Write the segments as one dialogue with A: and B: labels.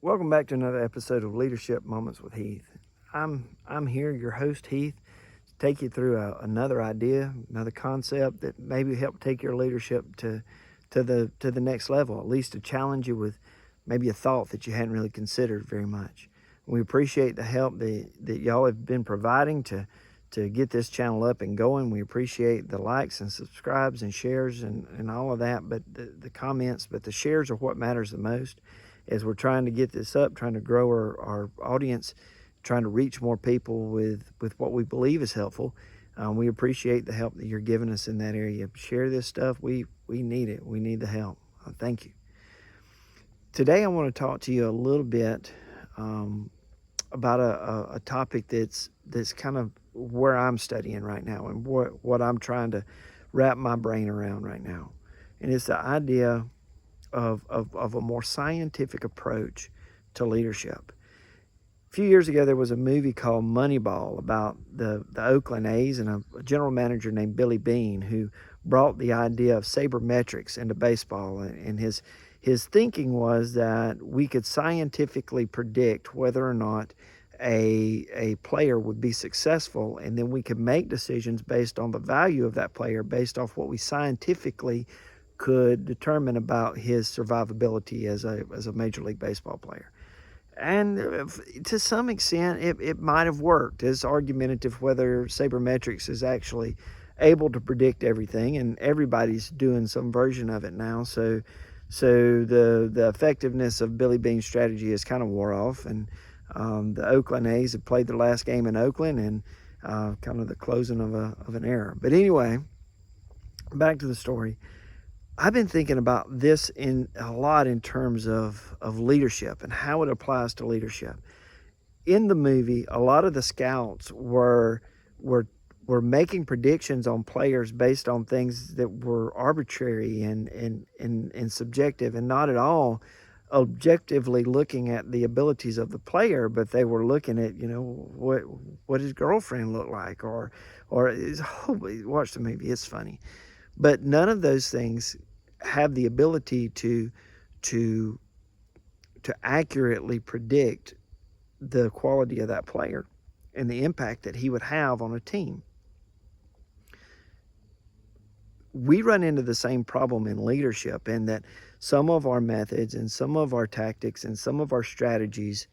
A: Welcome back to another episode of Leadership Moments with Heath. I'm here, your host Heath, to take you through another idea, another concept that maybe help take your leadership to the next level, at least to challenge you with maybe a thought that you hadn't really considered very much. We appreciate the help that y'all have been providing to get this channel up and going. We appreciate the likes and subscribes and shares and all of that, but the comments, but the shares are what matters the most as we're trying to get this up, trying to grow our audience, trying to reach more people with what we believe is helpful. We appreciate the help that you're giving us in that area. Share this stuff. We need it. We need the help. Thank you. Today I want to talk to you a little bit about a topic that's kind of where I'm studying right now and what I'm trying to wrap my brain around right now. And it's the idea of a more scientific approach to leadership. A few years ago, there was a movie called Moneyball about the Oakland A's and a general manager named Billy Beane who brought the idea of sabermetrics into baseball. And his thinking was that we could scientifically predict whether or not a player would be successful, and then we could make decisions based on the value of that player, based off what we scientifically could determine about his survivability as a Major League Baseball player. And to some extent, it might have worked. It's argumentative whether sabermetrics is actually able to predict everything, and everybody's doing some version of it now. So the effectiveness of Billy Beane's strategy is kind of wore off, and the Oakland A's have played their last game in Oakland, and kind of the closing of an era. But anyway, back to the story. I've been thinking about this a lot in terms of leadership and how it applies to leadership. In the movie, a lot of the scouts were making predictions on players based on things that were arbitrary and subjective, and not at all objectively looking at the abilities of the player, but they were looking at, what his girlfriend looked like, or watch the movie, it's funny. But none of those things have the ability to accurately predict the quality of that player and the impact that he would have on a team. We run into the same problem in leadership, in that some of our methods and some of our tactics and some of our strategies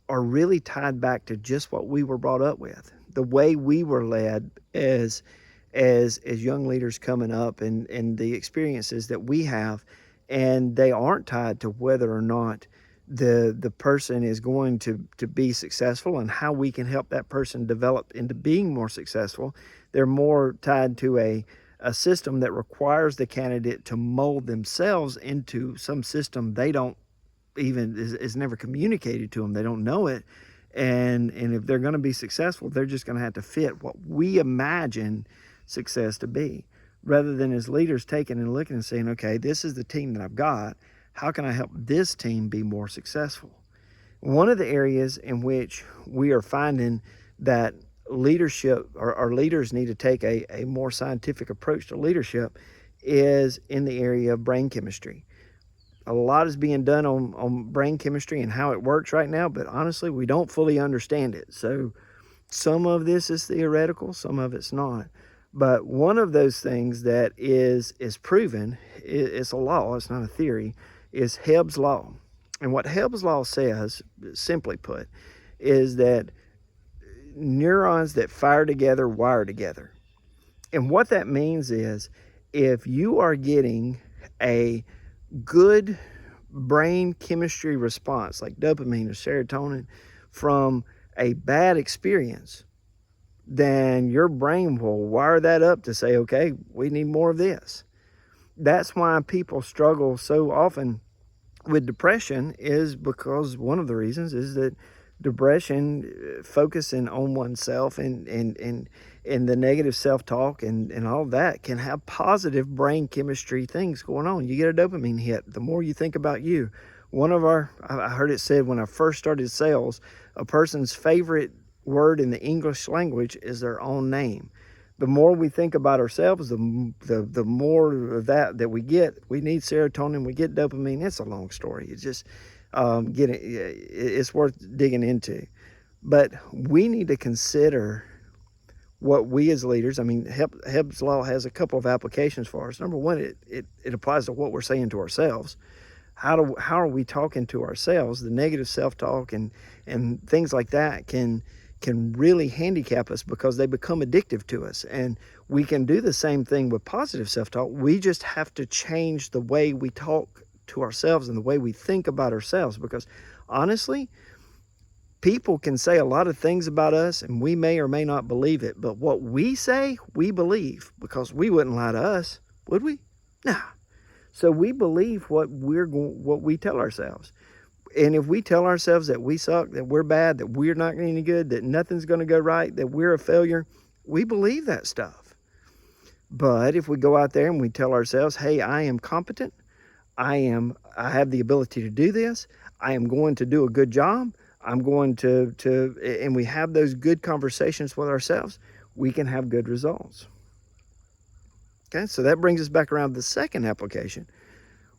A: are really tied back to just what we were brought up with, the way we were led as young leaders coming up, and the experiences that we have, and they aren't tied to whether or not the person is going to be successful and how we can help that person develop into being more successful. They're more tied to a system that requires the candidate to mold themselves into some system they don't even is never communicated to them. They don't know it, and if they're going to be successful, they're just going to have to fit what we imagine success to be, rather than as leaders taking and looking and saying, okay, this is the team that I've got. How can I help this team be more successful? One of the areas in which we are finding that leadership, or our leaders need to take a more scientific approach to leadership, is in the area of brain chemistry. A lot is being done on brain chemistry and how it works right now, but honestly, we don't fully understand it. So some of this is theoretical, some of it's not. But one of those things that is proven, it's a law, it's not a theory, is Hebb's law. And what Hebb's law says, simply put, is that neurons that fire together wire together. And what that means is, if you are getting a good brain chemistry response, like dopamine or serotonin, from a bad experience, then your brain will wire that up to say, okay, we need more of this. That's why people struggle so often with depression, is because one of the reasons is that depression, focusing on oneself and the negative self-talk and all that, can have positive brain chemistry things going on. You get a dopamine hit the more you think about you. I heard it said when I first started sales, a person's favorite word in the English language is their own name. The more we think about ourselves, the more of that we get. We need serotonin, we get dopamine. It's a long story. It's just it's worth digging into. But we need to consider what we as leaders, I mean, Hebb's Law has a couple of applications for us. Number one, it applies to what we're saying to ourselves. How are we talking to ourselves? The negative self-talk and things like that can really handicap us because they become addictive to us. And we can do the same thing with positive self-talk. We just have to change the way we talk to ourselves and the way we think about ourselves, because honestly, people can say a lot of things about us and we may or may not believe it, but what we say, we believe, because we wouldn't lie to us, would we? Nah. So we believe what we tell ourselves. And if we tell ourselves that we suck, that we're bad, that we're not any good, that nothing's going to go right, that we're a failure, we believe that stuff. But if we go out there and we tell ourselves, hey, I am competent, I have the ability to do this, I am going to do a good job, I'm going to and we have those good conversations with ourselves, we can have good results. Okay, so that brings us back around to the second application.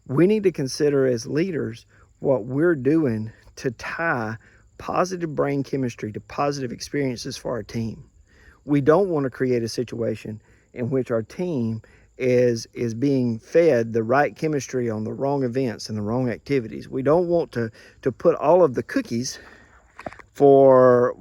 A: We need to consider as leaders what we're doing to tie positive brain chemistry to positive experiences for our team. We don't want to create a situation in which our team is being fed the right chemistry on the wrong events and the wrong activities. We don't want to put all of the cookies for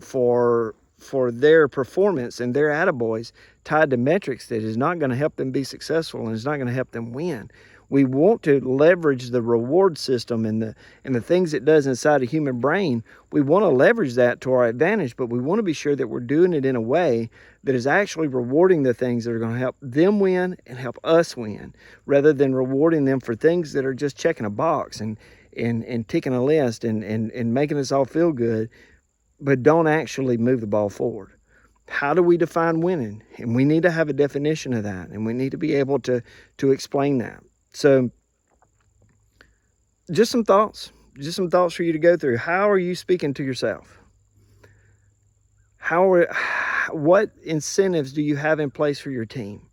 A: their performance and their attaboys tied to metrics that is not going to help them be successful and is not going to help them win. We want to leverage the reward system and the things it does inside a human brain. We want to leverage that to our advantage, but we want to be sure that we're doing it in a way that is actually rewarding the things that are going to help them win and help us win, rather than rewarding them for things that are just checking a box and ticking a list and making us all feel good, but don't actually move the ball forward. How do we define winning? And we need to have a definition of that, and we need to be able to explain that. So just some thoughts for you to go through. How are you speaking to yourself? What incentives do you have in place for your team?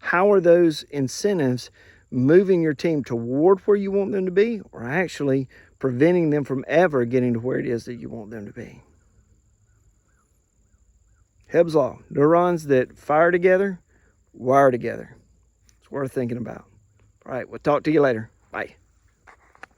A: How are those incentives moving your team toward where you want them to be, or actually preventing them from ever getting to where it is that you want them to be? Hebb's Law, neurons that fire together, wire together. It's worth thinking about. All right, we'll talk to you later. Bye.